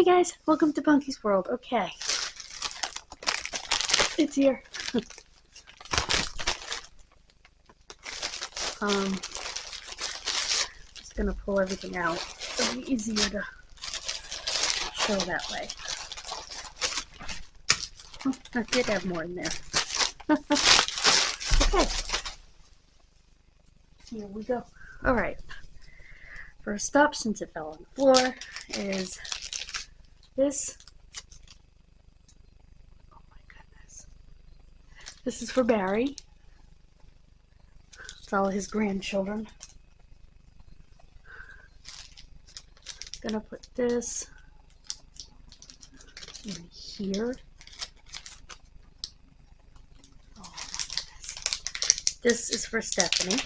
Hey guys, welcome to Punky's World. Okay, it's here. Just gonna pull everything out. It'll be easier to show that way. Oh, I did have more in there. Okay, here we go. All right. First up, since it fell on the floor, is this. Oh my goodness. This is for Barry. It's all his grandchildren. Gonna put this in here. Oh my goodness. This is for Stephanie.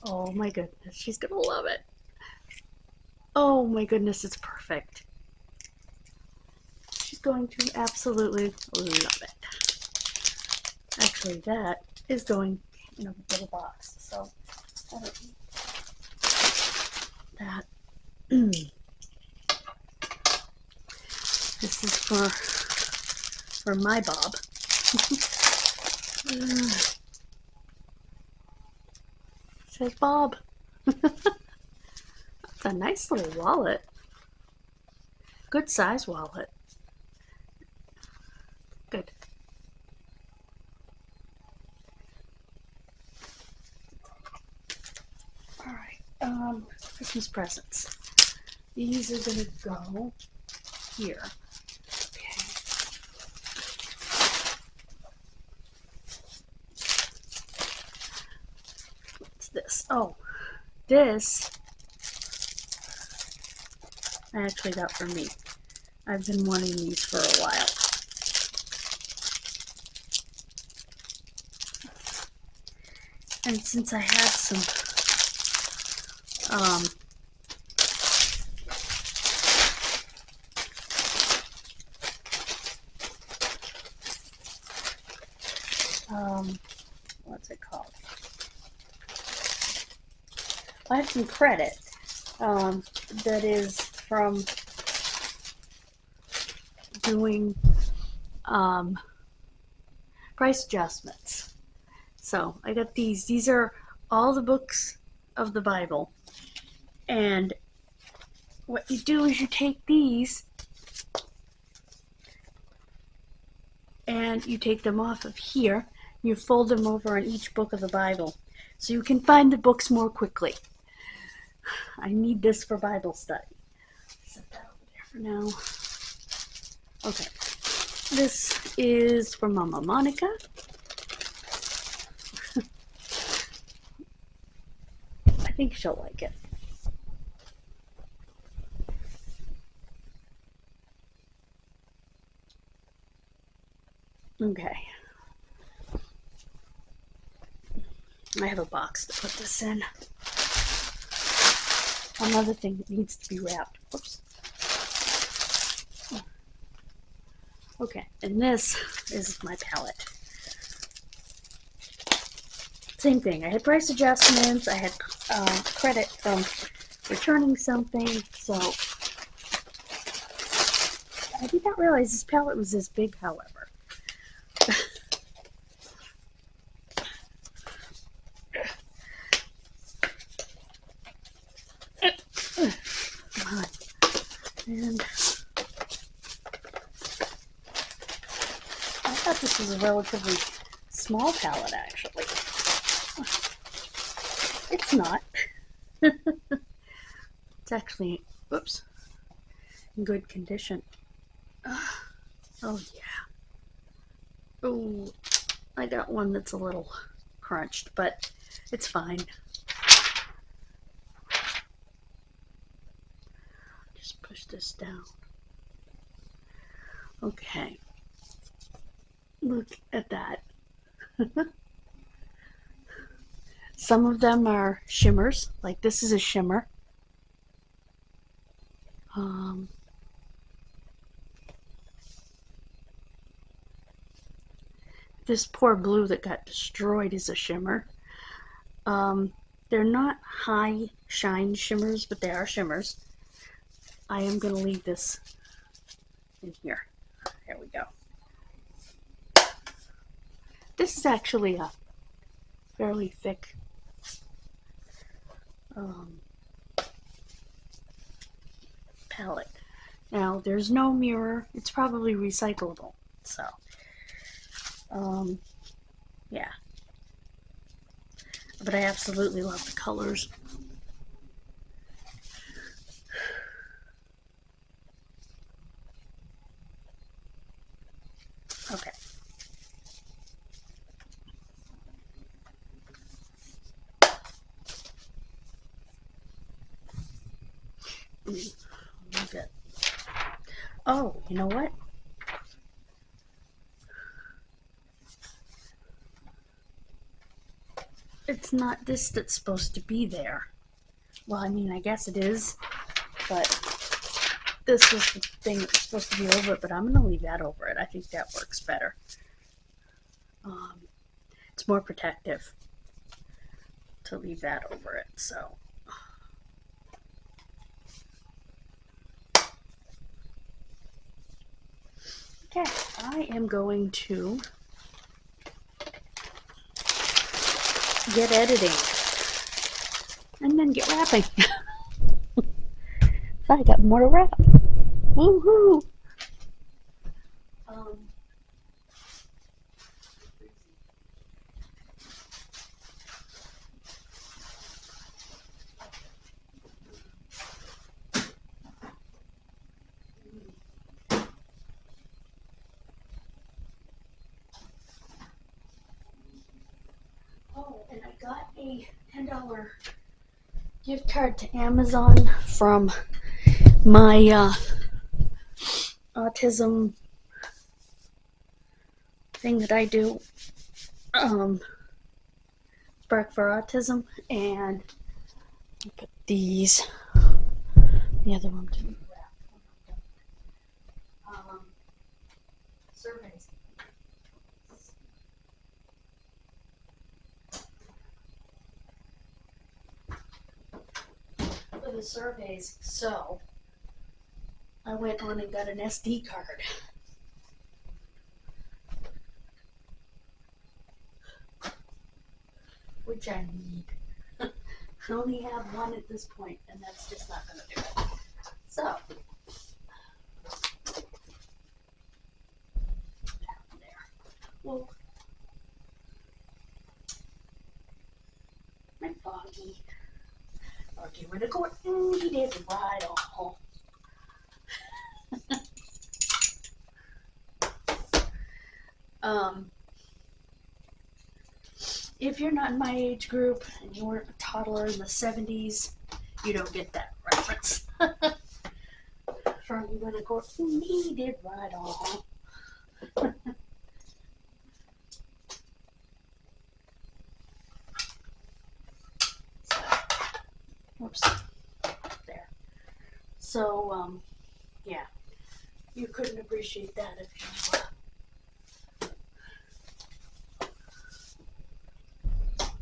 Oh my goodness, she's gonna love it. Oh my goodness, it's perfect. She's going to absolutely love it. Actually, that is going in a little box, so I don't need that. This is for my Bob. Says Bob. That's a nice little wallet. Good size wallet. Good. Alright, Christmas presents. These are gonna go here. Okay. What's this? Oh, this I actually got for me. I've been wanting these for a while. And since I had some what's it called? I have some credit that is from doing price adjustments. So I got these. These are all the books of the Bible. And what you do is you take these and you take them off of here. You fold them over on each book of the Bible so you can find the books more quickly. I need this for Bible study. Set that over there for now. Okay. This is for Mama Monica. I think she'll like it. Okay. I have a box to put this in. Another thing that needs to be wrapped. Whoops. Okay, and this is my palette. Same thing. I had price adjustments. I had credit from returning something. So I did not realize this palette was this big, however. Come on. And I thought this was a relatively small palette, actually. It's not. It's actually, whoops, in good condition. Oh, yeah. Oh, I got one that's a little crunched, but it's fine. Just push this down. Okay. Look at that. Some of them are shimmers, like this is a shimmer. This poor blue that got destroyed is a shimmer. They're not high shine shimmers, but they are shimmers. I am going to leave this in here. There we go. This is actually a fairly thick palette. Now, there's no mirror. It's probably recyclable. So, yeah. But I absolutely love the colors. Okay. Oh, you know what? It's not this that's supposed to be there. Well, I mean, I guess it is, but this was the thing that was supposed to be over it, but I'm going to leave that over it. I think that works better. It's more protective to leave that over it, so. Okay, I am going to get editing and then get wrapping. I got more to wrap. Woohoo! Oh, and I got a $10 gift card to Amazon from my autism thing that I do, Spark for Autism, and I put these, the other one to surveys. For the surveys, so I went on and got an SD card. Which I need. I only have one at this point, and that's just not going to do it. So, down there. Well, my Foggy. Okay, we're going to go. He did right on. If you're not in my age group and you weren't a toddler in the 70s, you don't get that reference. From you gonna go, he did right on. Oops. There. So, yeah. You couldn't appreciate that if you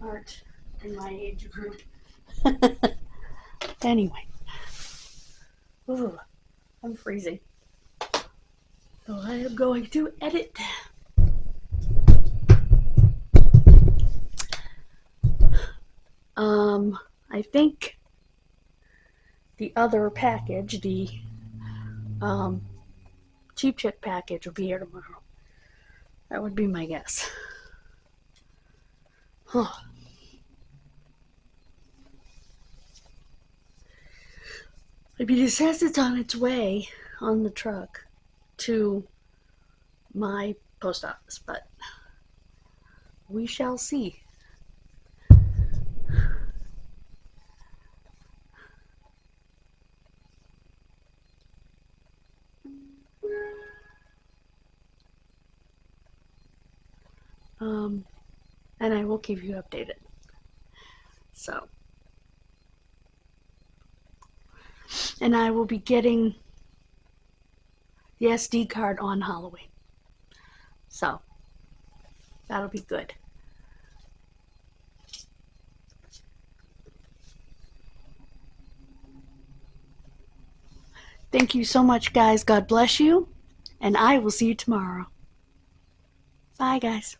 aren't in my age group. Anyway. Ooh, I'm freezing. So I am going to edit. I think the other package, the Cheap Chick package, will be here tomorrow. That would be my guess. Huh. I mean, it says it's on its way on the truck to my post office, but we shall see. And I will keep you updated. So, and I will be getting the SD card on Halloween. So, that'll be good. Thank you so much, guys. God bless you. And I will see you tomorrow. Bye, guys.